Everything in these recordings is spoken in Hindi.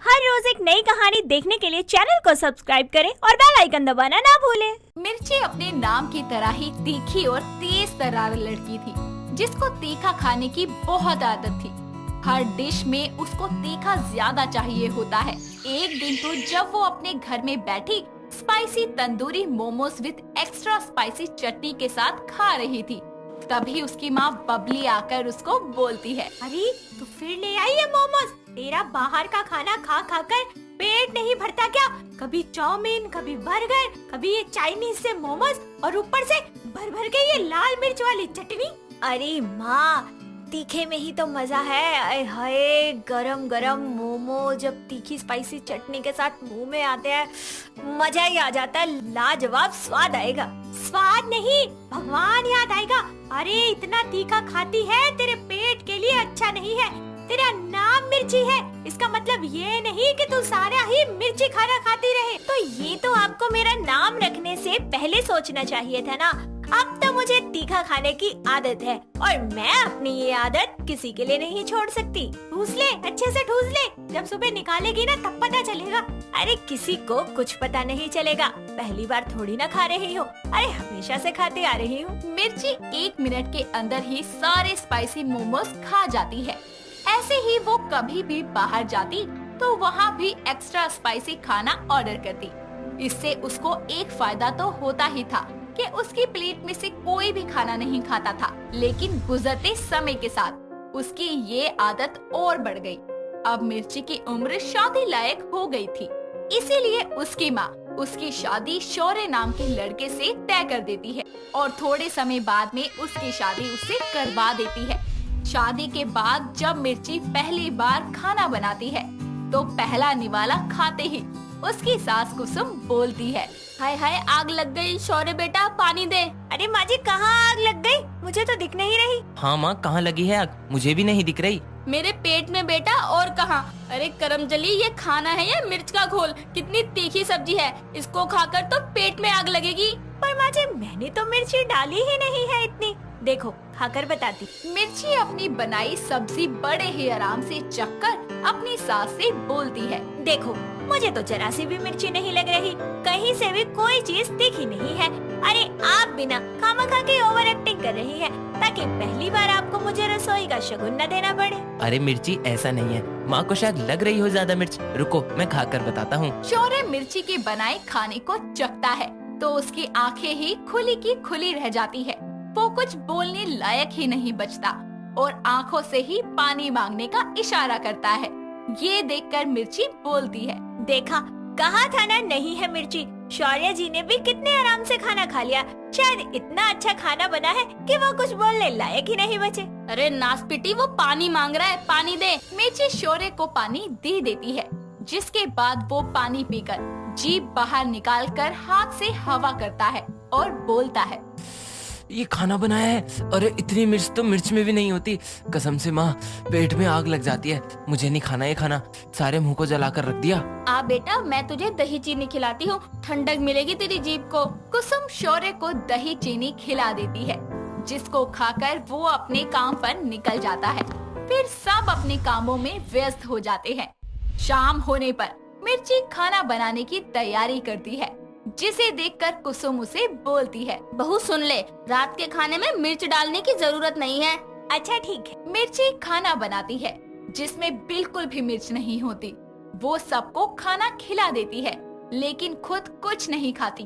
हर रोज एक नई कहानी देखने के लिए चैनल को सब्सक्राइब करें और बेल आइकन दबाना ना भूलें। मिर्ची अपने नाम की तरह ही तीखी और तेज तर्रार लड़की थी, जिसको तीखा खाने की बहुत आदत थी। हर डिश में उसको तीखा ज्यादा चाहिए होता है। एक दिन तो जब वो अपने घर में बैठी spicy tandoori momos with extra spicy chutney के साथ खा रही थी, तभी उसकी माँ बबली आकर उसको बोलती है, अरे तू फिर ले आई है मोमोज। तेरा बाहर का खाना खा खा कर पेट नहीं भरता क्या? कभी चाउमीन, कभी बर्गर, कभी ये चाइनीज से मोमोज और ऊपर से भर भर के ये लाल मिर्च वाली चटनी। अरे माँ, तीखे में ही तो मजा है। आए हाय, गरम गरम मोमो जब तीखी स्पाइसी चटनी के साथ मुंह में आते हैं, मजा ही आ जाता है। लाजवाब स्वाद आएगा। स्वाद नहीं, भगवान याद आएगा। अरे इतना तीखा खाती है, तेरे पेट के लिए अच्छा नहीं है। तेरा नाम मिर्ची है, इसका मतलब ये नहीं कि तू सारा ही मिर्ची खाना खाती रहे। तो ये तो आपको मेरा नाम रखने से पहले सोचना चाहिए था ना। अब तो मुझे तीखा खाने की आदत है और मैं अपनी ये आदत किसी के लिए नहीं छोड़ सकती। ठूस ले, अच्छे से ठूस ले। जब सुबह निकालेगी ना तब पता चलेगा। अरे किसी को कुछ पता नहीं चलेगा, पहली बार थोड़ी ना खा रही हूँ। अरे हमेशा से खाते आ रही हूँ। मिर्ची 1 मिनट के अंदर ही सारे स्पाइसी मोमोज खा जाती है। ऐसे ही वो कभी भी बाहर जाती तो वहाँ भी एक्स्ट्रा स्पाइसी खाना ऑर्डर करती। इससे उसको एक फायदा तो होता ही था कि उसकी प्लेट में से कोई भी खाना नहीं खाता था, लेकिन गुजरते समय के साथ उसकी ये आदत और बढ़ गई। अब मिर्ची की उम्र शादी लायक हो गई थी, इसीलिए उसकी माँ उसकी शादी शौर्य नाम के लड़के से तय कर देती है और थोड़े समय बाद में उसकी शादी उससे करवा देती है। शादी के बाद जब मिर्ची पहली बार खाना बनाती है तो पहला निवाला खाते ही उसकी सास कुसुम बोलती है, हाय हाय, आग लग गई। शौर्य बेटा पानी दे। अरे माँ जी, कहाँ आग लग गई? मुझे तो दिख नहीं रही। हाँ माँ, कहाँ लगी है आग? मुझे भी नहीं दिख रही। मेरे पेट में बेटा, और कहाँ। अरे करमजली, ये खाना है या मिर्च का घोल? कितनी तीखी सब्जी है, इसको खाकर तो पेट में आग लगेगी। पर माँ जी, मैंने तो मिर्ची डाली ही नहीं है इतनी। देखो खाकर बताती। मिर्ची अपनी बनाई सब्जी बड़े ही आराम से चखकर अपनी सास से बोलती है, देखो मुझे तो जरा सी भी मिर्ची नहीं लग रही, कहीं से भी कोई चीज तीखी नहीं है। अरे आप बिना खामखा के ओवर एक्टिंग कर रही है ताकि पहली बार आपको मुझे रसोई का शगुन न देना पड़े। अरे मिर्ची, ऐसा नहीं है, माँ को शायद लग रही हो ज्यादा मिर्च। रुको मैं खाकर बताता हूँ। शौर्य मिर्ची के बनाए खाने को चखता है तो उसकी आंखें ही खुली की खुली रह जाती है। वो कुछ बोलने लायक ही नहीं बचता और आंखों से ही पानी मांगने का इशारा करता है। ये देखकर मिर्ची बोलती है, देखा, कहा था ना नहीं है मिर्ची। शौर्य जी ने भी कितने आराम से खाना खा लिया। शायद इतना अच्छा खाना बना है कि वो कुछ बोलने लायक ही नहीं बचे। अरे नासपिटी, वो पानी मांग रहा है, पानी दे। मिर्ची शौर्य को पानी दे देती है, जिसके बाद वो पानी पीकर जीभ बाहर निकालकर हाथ से हवा करता है और बोलता है, ये खाना बनाया है। अरे इतनी मिर्च तो मिर्च में भी नहीं होती। कसम से माँ, पेट में आग लग जाती है। मुझे नहीं खाना ये खाना, सारे मुंह को जलाकर रख दिया। आ बेटा, मैं तुझे दही चीनी खिलाती हूँ, ठंडक मिलेगी तेरी जीभ को। कुसुम शौर्य को दही चीनी खिला देती है, जिसको खाकर वो अपने काम पर निकल जाता है। फिर सब अपने कामों में व्यस्त हो जाते हैं। शाम होने पर मिर्ची खाना बनाने की तैयारी करती है, जिसे देखकर कुसुम उसे बोलती है, बहू सुन ले, रात के खाने में मिर्च डालने की जरूरत नहीं है। अच्छा ठीक है। मिर्ची खाना बनाती है जिसमें बिल्कुल भी मिर्च नहीं होती। वो सबको खाना खिला देती है, लेकिन खुद कुछ नहीं खाती।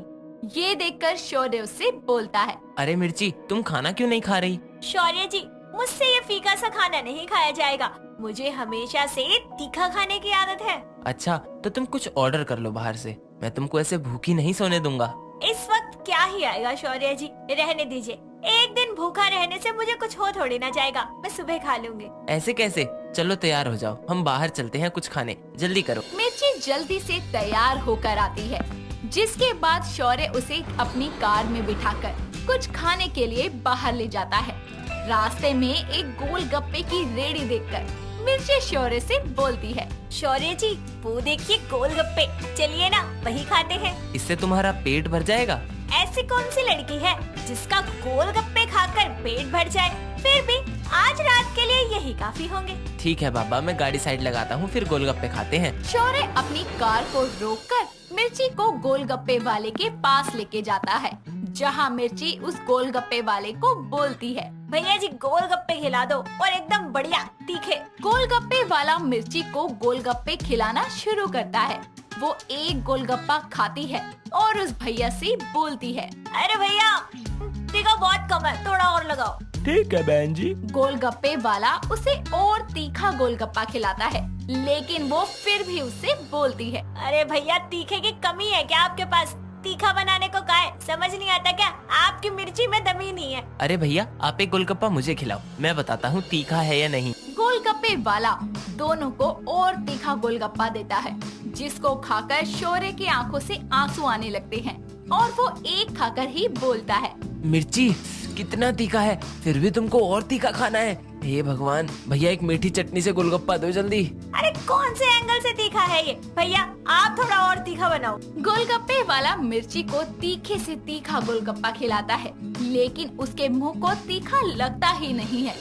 ये देखकर शौर्य उससे बोलता है, अरे मिर्ची, तुम खाना क्यों नहीं खा रही? शौर्य जी, मुझसे ये फीका सा खाना नहीं खाया जाएगा। मुझे हमेशा से तीखा खाने की आदत है। अच्छा, तो तुम कुछ ऑर्डर कर लो बाहर से। मैं तुमको ऐसे भूखी नहीं सोने दूंगा। इस वक्त क्या ही आएगा शौर्य जी, रहने दीजिए। एक दिन भूखा रहने से मुझे कुछ हो थोड़ी ना जाएगा। मैं सुबह खा लूंगी। ऐसे कैसे? चलो तैयार हो जाओ, हम बाहर चलते हैं कुछ खाने। जल्दी करो। मिर्ची जल्दी से तैयार होकर आती है, जिसके बाद शौर्य उसे अपनी कार में बिठाकर कुछ खाने के लिए बाहर ले जाता है। रास्ते में एक गोलगप्पे की रेड़ी देखकर मिर्ची शौर्य से बोलती है, शौर्य जी, वो देखिए गोलगप्पे, चलिए ना वही खाते हैं। इससे तुम्हारा पेट भर जाएगा। ऐसी कौन सी लड़की है जिसका गोलगप्पे खाकर पेट भर जाए? फिर भी आज रात के लिए यही काफी होंगे। ठीक है बाबा, मैं गाड़ी साइड लगाता हूँ, फिर गोलगप्पे खाते हैं। शौर्य अपनी कार को रोककर मिर्ची को गोलगप्पे वाले के पास लेके जाता है, जहाँ मिर्ची उस गोलगप्पे वाले को बोलती है, भैया जी गोलगप्पे खिला दो और एकदम बढ़िया तीखे। गोलगप्पे वाला मिर्ची को गोलगप्पे खिलाना शुरू करता है। वो एक गोलगप्पा खाती है और उस भैया से बोलती है, अरे भैया तीखा बहुत कम है, थोड़ा और लगाओ। ठीक है बहन जी। गोलगप्पे वाला उसे और तीखा गोलगप्पा खिलाता है, लेकिन वो फिर भी उससे बोलती है, अरे भैया तीखे की कमी है क्या आपके पास? तीखा बनाने को कहा है, समझ नहीं आता क्या? आपकी मिर्ची में दम ही नहीं है। अरे भैया आप एक गोलगप्पा मुझे खिलाओ, मैं बताता हूँ तीखा है या नहीं। गोलगप्पे वाला दोनों को और तीखा गोलगप्पा देता है, जिसको खाकर शौर्य की आंखों से आंसू आने लगते हैं और वो एक खाकर ही बोलता है, मिर्ची कितना तीखा है, फिर भी तुमको और तीखा खाना है। हे भगवान, भैया एक मीठी चटनी से गोलगप्पा दो जल्दी। अरे कौन से एंगल से तीखा है ये? भैया आप थोड़ा और तीखा बनाओ। गोलगप्पे वाला मिर्ची को तीखे से तीखा गोलगप्पा खिलाता है, लेकिन उसके मुंह को तीखा लगता ही नहीं है।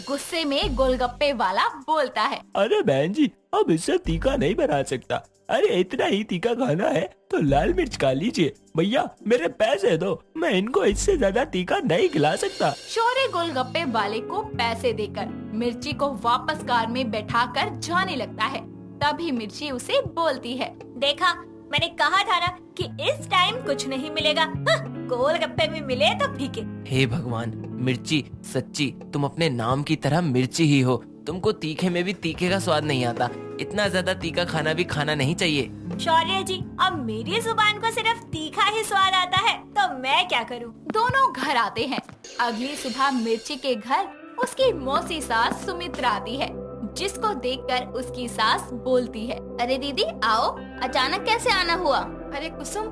गुस्से में गोलगप्पे वाला बोलता है, अरे बहन जी अब इससे तीखा नहीं बना सकता। अरे इतना ही तीखा खाना है तो लाल मिर्च खा लीजिए। भैया मेरे पैसे दो, मैं इनको इससे ज्यादा तीखा नहीं खिला सकता। शौर्य गोलगप्पे वाले को पैसे देकर मिर्ची को वापस कार में बैठाकर जाने लगता है। तभी मिर्ची उसे बोलती है, देखा मैंने कहा था ना कि इस टाइम कुछ नहीं मिलेगा। गोलगप्पे भी मिले तो फीके। हे भगवान, मिर्ची सच्ची तुम अपने नाम की तरह मिर्ची ही हो। तुमको तीखे में भी तीखे का स्वाद नहीं आता। इतना ज्यादा तीखा खाना भी खाना नहीं चाहिए। शौर्य जी अब मेरी जुबान को सिर्फ तीखा ही स्वाद आता है तो मैं क्या करूं? दोनों घर आते हैं। अगली सुबह मिर्ची के घर उसकी मौसी सास सुमित्रा आती है, जिसको देखकर उसकी सास बोलती है, अरे दीदी आओ, अचानक कैसे आना हुआ? अरे कुसुम,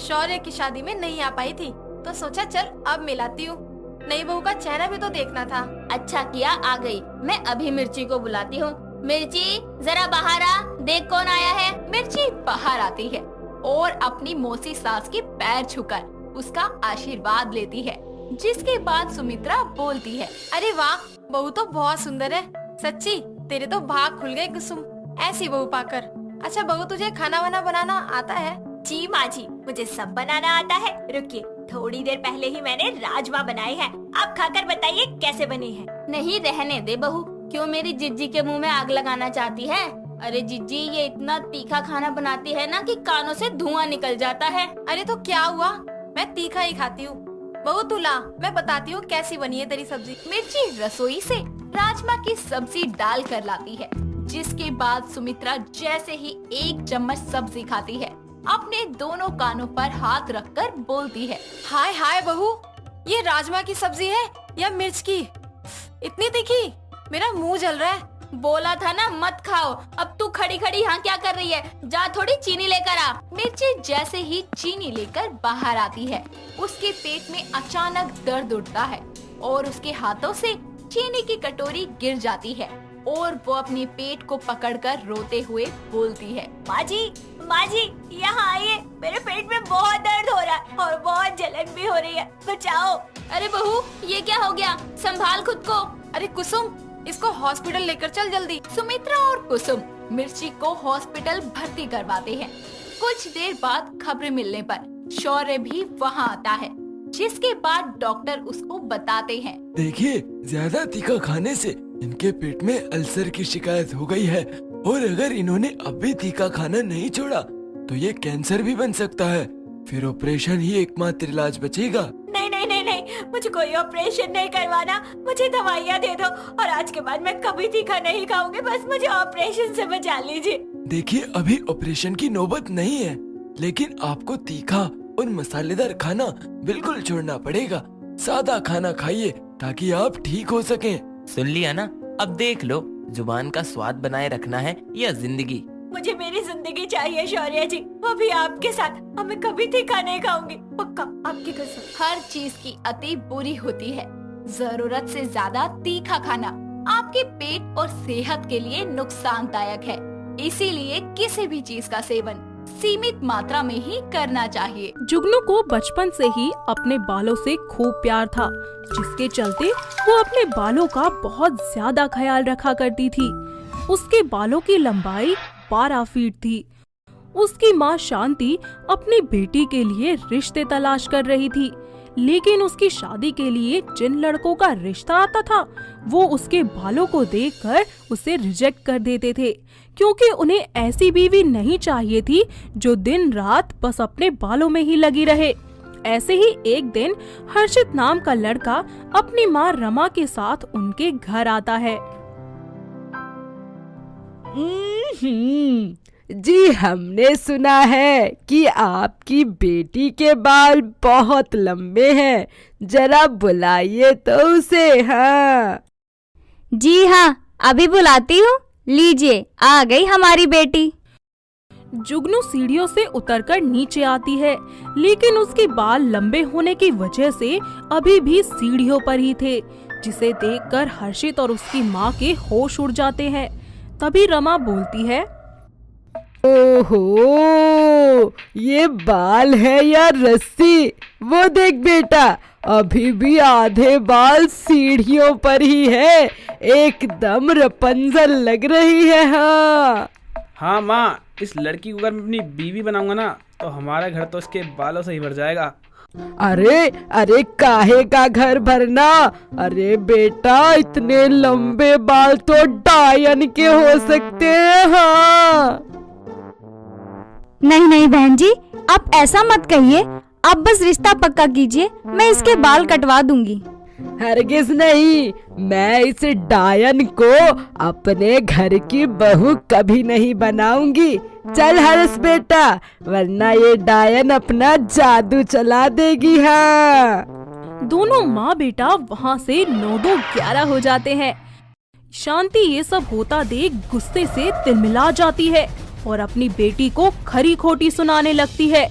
शौर्य की शादी में नहीं आ पाई थी तो सोचा चल अब मिलाती हूँ। नई बहू का चेहरा भी तो देखना था। अच्छा किया आ गई, मैं अभी मिर्ची को बुलाती हूँ। मिर्ची जरा बाहर आ, देख कौन आया है। मिर्ची बाहर आती है और अपनी मौसी सास के पैर छूकर उसका आशीर्वाद लेती है, जिसके बाद सुमित्रा बोलती है, अरे वाह, बहू तो बहुत सुंदर है। सच्ची तेरे तो भाग खुल गए कुसुम, ऐसी बहू पाकर। अच्छा बहू, तुझे खाना वाना बनाना आता है? जी माँ जी, मुझे सब बनाना आता है। रुकिए, थोड़ी देर पहले ही मैंने राजमा बनाए हैं, आप खाकर बताइए कैसे बने हैं। नहीं रहने दे बहू, क्यों मेरी जिज्जी के मुंह में आग लगाना चाहती है? अरे जिज्जी, ये इतना तीखा खाना बनाती है ना कि कानों से धुआं निकल जाता है। अरे तो क्या हुआ, मैं तीखा ही खाती हूँ। बहू तू ला, मैं बताती हूँ कैसी बनी है तेरी सब्जी। मिर्ची रसोई से राजमा की सब्जी डाल कर लाती है, जिसके बाद सुमित्रा जैसे ही एक चम्मच सब्जी खाती है, अपने दोनों कानों पर हाथ रखकर बोलती है, हाय हाय बहू, ये राजमा की सब्जी है या मिर्च की? इतनी तीखी, मेरा मुंह जल रहा है। बोला था ना मत खाओ, अब तू खड़ी खड़ी यहाँ क्या कर रही है? जा थोड़ी चीनी लेकर आ। मिर्ची जैसे ही चीनी लेकर बाहर आती है, उसके पेट में अचानक दर्द उठता है और उसके हाथों से चीनी की कटोरी गिर जाती है और वो अपने पेट को पकड़कर रोते हुए बोलती है, माँ जी यहाँ आइए, मेरे पेट में बहुत दर्द हो रहा है और बहुत जलन भी हो रही है, बचाओ। अरे बहू, ये क्या हो गया? संभाल खुद को। अरे कुसुम, इसको हॉस्पिटल लेकर चल जल्दी। सुमित्रा और कुसुम मिर्ची को हॉस्पिटल भर्ती करवाते हैं। कुछ देर बाद खबर मिलने पर शौर्य भी वहाँ आता है, जिसके बाद डॉक्टर उसको बताते हैं, देखिए ज्यादा तीखा खाने से इनके पेट में अल्सर की शिकायत हो गई है और अगर इन्होंने अब भी तीखा खाना नहीं छोड़ा तो ये कैंसर भी बन सकता है। फिर ऑपरेशन ही एकमात्र इलाज बचेगा। नहीं, मुझे कोई ऑपरेशन नहीं करवाना, मुझे दवाइयाँ दे दो और आज के बाद मैं कभी तीखा नहीं खाऊंगी, बस मुझे ऑपरेशन से बचा लीजिए। देखिए अभी ऑपरेशन की नौबत नहीं है, लेकिन आपको तीखा और मसालेदार खाना बिल्कुल छोड़ना पड़ेगा। सादा खाना खाइए ताकि आप ठीक हो सकें। सुन लिया ना, अब देख लो जुबान का स्वाद बनाए रखना है या जिंदगी। मुझे मेरी जिंदगी चाहिए शौर्य जी, वो भी आपके साथ। अब मैं कभी तीखा नहीं खाऊंगी, पक्का, आपकी कसम। हर चीज की अति बुरी होती है। जरूरत से ज्यादा तीखा खाना आपके पेट और सेहत के लिए नुकसानदायक है। इसीलिए किसी भी चीज का सेवन सीमित मात्रा में ही करना चाहिए। जुगनू को बचपन से ही अपने बालों से खूब प्यार था, जिसके चलते वो अपने बालों का बहुत ज्यादा ख्याल रखा करती थी। उसके बालों की लंबाई 12 फीट थी। उसकी माँ शांति अपनी बेटी के लिए रिश्ते तलाश कर रही थी, लेकिन उसकी शादी के लिए जिन लड़कों का रिश्ता आता था वो उसके बालों को देखकर उसे रिजेक्ट कर देते थे, क्योंकि उन्हें ऐसी बीवी नहीं चाहिए थी जो दिन रात बस अपने बालों में ही लगी रहे। ऐसे ही एक दिन हर्षित नाम का लड़का अपनी माँ रमा के साथ उनके घर आता है। जी, हमने सुना है कि आपकी बेटी के बाल बहुत लंबे हैं, जरा बुलाइए तो उसे। हाँ जी हाँ, अभी बुलाती हूँ। लीजिए, आ गई हमारी बेटी। जुगनू सीढ़ियों से उतरकर नीचे आती है, लेकिन उसके बाल लंबे होने की वजह से अभी भी सीढ़ियों पर ही थे, जिसे देखकर हर्षित और उसकी माँ के होश उड़ जाते हैं। तभी रमा बोलती है, ओहो, ये बाल है या रस्सी? वो देख बेटा, अभी भी आधे बाल सीढ़ियों पर ही है, एकदम रपंजल लग रही है। हाँ माँ, इस लड़की को अगर मैं अपनी बीवी बनाऊंगा ना तो हमारा घर तो इसके बालों से ही भर जाएगा। अरे अरे, काहे का घर भरना? अरे बेटा, इतने लंबे बाल तो डायन के हो सकते हैं। हाँ नहीं नहीं बहन जी, आप ऐसा मत कहिए। आप बस रिश्ता पक्का कीजिए, मैं इसके बाल कटवा दूंगी। हरगिज नहीं, मैं इस डायन को अपने घर की बहू कभी नहीं बनाऊंगी। चल हर्ष बेटा, वरना ये डायन अपना जादू चला देगी। हाँ, दोनों माँ बेटा वहाँ से 9-2-11 हो जाते हैं। शांति ये सब होता देख गुस्से से तिलमिला जाती है और अपनी बेटी को खरी खोटी सुनाने लगती है।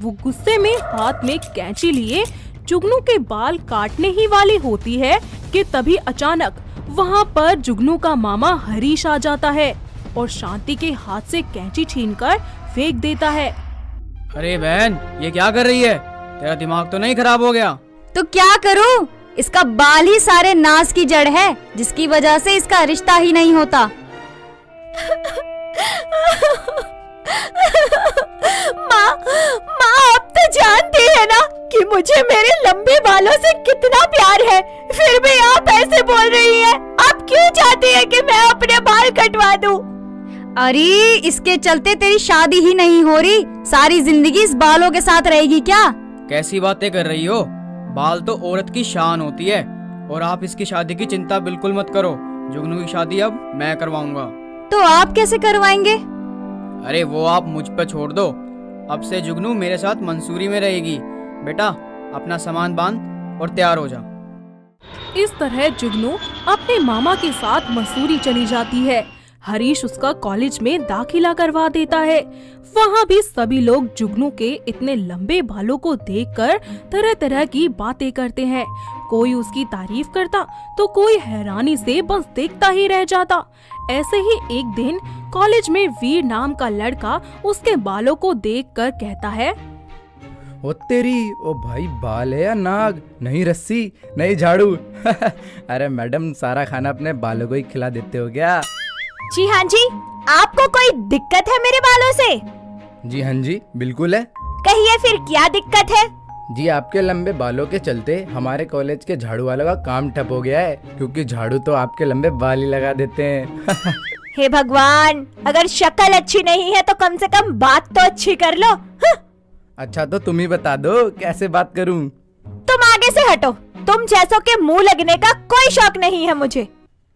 वो गुस्से में हाथ में कैंची लिए जुगनू के बाल काटने ही वाली होती है कि तभी अचानक वहाँ पर जुगनू का मामा हरीश आ जाता है और शांति के हाथ से कैंची छीनकर फेंक देता है। अरे बहन, ये क्या कर रही है? तेरा दिमाग तो नहीं खराब हो गया? तो क्या करूं? इसका बाल ही सारे नाश की जड़ है, जिसकी वजह से इसका रिश्ता ही नहीं होता। माँ आप तो जानती है ना कि मुझे मेरे लंबे बालों से कितना प्यार है, फिर भी आप ऐसे बोल रही हैं। आप क्यों चाहती है कि मैं अपने बाल कटवा दूं? अरे इसके चलते तेरी शादी ही नहीं हो रही, सारी जिंदगी इस बालों के साथ रहेगी क्या? कैसी बातें कर रही हो? बाल तो औरत की शान होती है और आप इसकी शादी की चिंता बिल्कुल मत करो। जुगनू की शादी अब मैं करवाऊंगा। तो आप कैसे करवाएंगे? अरे वो आप मुझ पर छोड़ दो। अब से जुगनू मेरे साथ मंसूरी में रहेगी। बेटा, अपना सामान बांध और तैयार हो जा। इस तरह जुगनू अपने मामा के साथ मसूरी चली जाती है। हरीश उसका कॉलेज में दाखिला करवा देता है। वहाँ भी सभी लोग जुगनू के इतने लंबे बालों को देखकर तरह तरह की बातें करते हैं। कोई उसकी तारीफ करता तो कोई हैरानी से बस देखता ही रह जाता। ऐसे ही एक दिन कॉलेज में वीर नाम का लड़का उसके बालों को देखकर कहता है, ओ तेरी, ओ भाई, बाल है या नाग? नहीं रस्सी, नहीं झाड़ू। अरे मैडम, सारा खाना अपने बालों को ही खिला देते हो क्या? जी हाँ जी, आपको कोई दिक्कत है मेरे बालों से? जी हाँ जी, बिल्कुल है। कहिए फिर क्या दिक्कत है? जी, आपके लंबे बालों के चलते हमारे कॉलेज के झाड़ू वालों का काम ठप हो गया है, क्योंकि झाड़ू तो आपके लंबे बाल ही लगा देते हैं। हे भगवान, अगर शक्ल अच्छी नहीं है तो कम से कम बात तो अच्छी कर लो। अच्छा, तो तुम ही बता दो कैसे बात करूं? तुम आगे से हटो, तुम जैसों के मुंह लगने का कोई शौक नहीं है मुझे।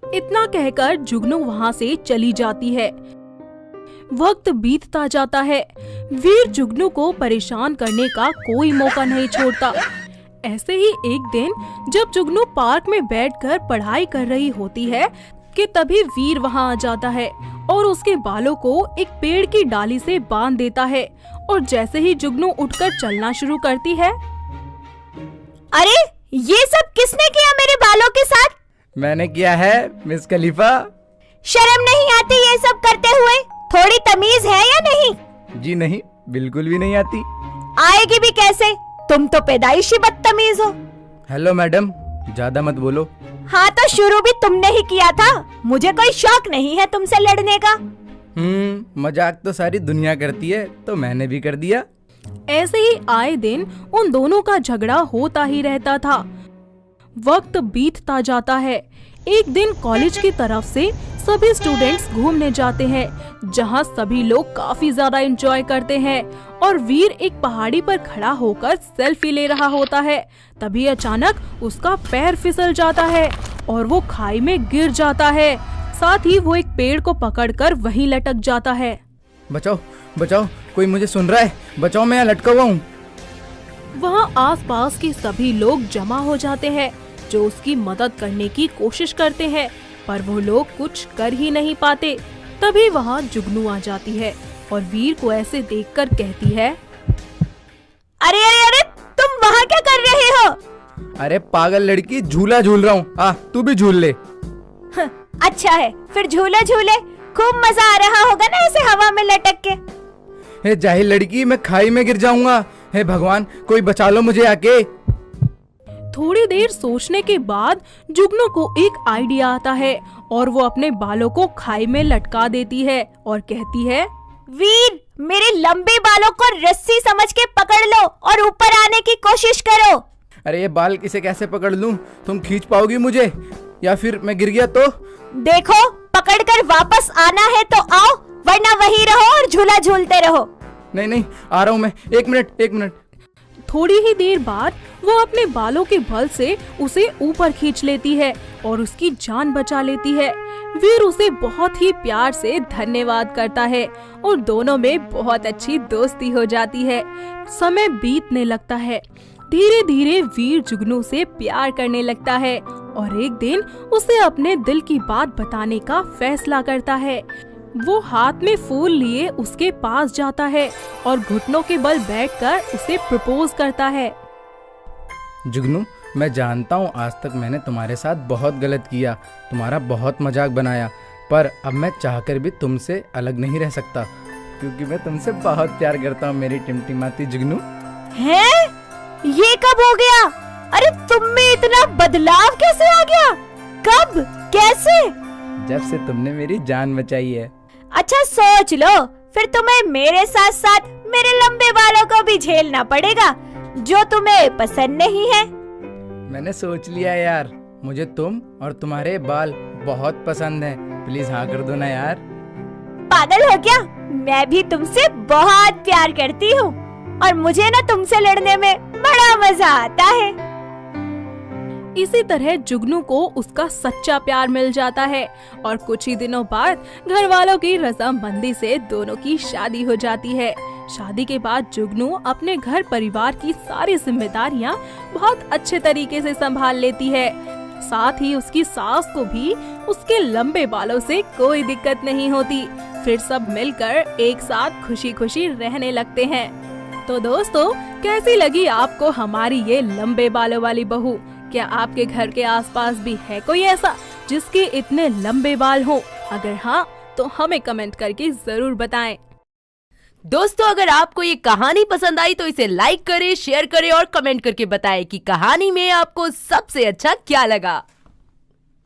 इतना कहकर जुगनू वहाँ से चली जाती है। वक्त बीतता जाता है। वीर जुगनू को परेशान करने का कोई मौका नहीं छोड़ता। ऐसे ही एक दिन जब जुगनू पार्क में बैठकर पढ़ाई कर रही होती है कि तभी वीर वहाँ आ जाता है और उसके बालों को एक पेड़ की डाली से बांध देता है। और जैसे ही जुगनू उठकर चलना शुरू करती है, अरे ये सब किसने किया मेरे बालों के साथ? मैंने किया है मिस खलीफा। शर्म नहीं आती ये सब करते हुए? थोड़ी तमीज है या नहीं? जी नहीं, बिल्कुल भी नहीं आती। आएगी भी कैसे, तुम तो पैदाइशी बदतमीज हो। हेलो मैडम, ज्यादा मत बोलो। हाँ तो शुरू भी तुमने ही किया था, मुझे कोई शौक नहीं है तुमसे लड़ने का। मजाक तो सारी दुनिया करती है, तो मैंने भी कर दिया। ऐसे ही आए दिन उन दोनों का झगड़ा होता ही रहता था। वक्त बीतता जाता है। एक दिन कॉलेज की तरफ से सभी स्टूडेंट्स घूमने जाते हैं, जहां सभी लोग काफी ज्यादा एंजॉय करते हैं और वीर एक पहाड़ी पर खड़ा होकर सेल्फी ले रहा होता है। तभी अचानक उसका पैर फिसल जाता है और वो खाई में गिर जाता है। साथ ही वो एक पेड़ को पकड़कर वहीं लटक जाता है। बचाओ बचाओ, कोई मुझे सुन रहा है, बचाओ, मैं यहाँ लटका हुआ हूँ। वहाँ आसपास के सभी लोग जमा हो जाते हैं जो उसकी मदद करने की कोशिश करते हैं, पर वो लोग कुछ कर ही नहीं पाते। तभी वहाँ जुगनू आ जाती है और वीर को ऐसे देखकर कहती है, अरे अरे अरे, तुम वहाँ क्या कर रहे हो? अरे पागल लड़की, झूला झूल रहा हूँ, आ तू भी झूल ले। अच्छा है, फिर झूले झूले, खूब मजा आ रहा होगा ना ऐसे हवा में लटक के। हे जाहिल लड़की, मैं खाई में गिर जाऊंगा। हे भगवान, कोई बचा लो मुझे आके। थोड़ी देर सोचने के बाद जुगनू को एक आइडिया आता है और वो अपने बालों को खाई में लटका देती है और कहती है, वीर, मेरे लंबे बालों को रस्सी समझ के पकड़ लो और ऊपर आने की कोशिश करो। अरे ये बाल किसे कैसे पकड़ लूं? तुम खींच पाओगी मुझे, या फिर मैं गिर गया तो? देखो, पकड़कर वापस आना है तो आओ, वरना वहीं रहो और झूला झूलते रहो। नहीं नहीं, आ रहा हूँ मैं, एक मिनट। थोड़ी ही देर बाद वो अपने बालों के बल से उसे ऊपर खींच लेती है और उसकी जान बचा लेती है। वीर उसे बहुत ही प्यार से धन्यवाद करता है और दोनों में बहुत अच्छी दोस्ती हो जाती है। समय बीतने लगता है। धीरे धीरे वीर जुगनू से प्यार करने लगता है और एक दिन उसे अपने दिल की बात बताने का फैसला करता है। वो हाथ में फूल लिए उसके पास जाता है और घुटनों के बल बैठकर उसे प्रपोज करता है। जुगनू, मैं जानता हूँ आज तक मैंने तुम्हारे साथ बहुत गलत किया, तुम्हारा बहुत मजाक बनाया, पर अब मैं चाहकर भी तुमसे अलग नहीं रह सकता, क्योंकि मैं तुमसे बहुत प्यार करता हूँ मेरी टिमटिमाती जुगनू। हैं? ये कब हो गया? अरे तुम में इतना बदलाव कैसे आ गया? कब? कैसे? जब से तुमने मेरी जान बचाई है। अच्छा सोच लो, फिर तुम्हें मेरे साथ साथ मेरे लंबे बालों को भी झेलना पड़ेगा, जो तुम्हें पसंद नहीं है। मैंने सोच लिया यार, मुझे तुम और तुम्हारे बाल बहुत पसंद है, प्लीज हाँ कर दो ना यार। पागल हो क्या? मैं भी तुमसे बहुत प्यार करती हूँ और मुझे ना तुमसे लड़ने में बड़ा मजा आता है। इसी तरह जुगनू को उसका सच्चा प्यार मिल जाता है और कुछ ही दिनों बाद घर वालों की रजामंदी से दोनों की शादी हो जाती है। शादी के बाद जुगनू अपने घर परिवार की सारी जिम्मेदारियां बहुत अच्छे तरीके से संभाल लेती है। साथ ही उसकी सास को भी उसके लंबे बालों से कोई दिक्कत नहीं होती। फिर सब मिलकर एक साथ खुशी खुशी रहने लगते हैं। तो दोस्तों, कैसी लगी आपको हमारी ये लंबे बालों वाली बहू? क्या आपके घर के आसपास भी है कोई ऐसा जिसके इतने लंबे बाल हो? अगर हाँ, तो हमें कमेंट करके जरूर बताएं। दोस्तों, अगर आपको ये कहानी पसंद आई तो इसे लाइक करें, शेयर करें और कमेंट करके बताएं कि कहानी में आपको सबसे अच्छा क्या लगा।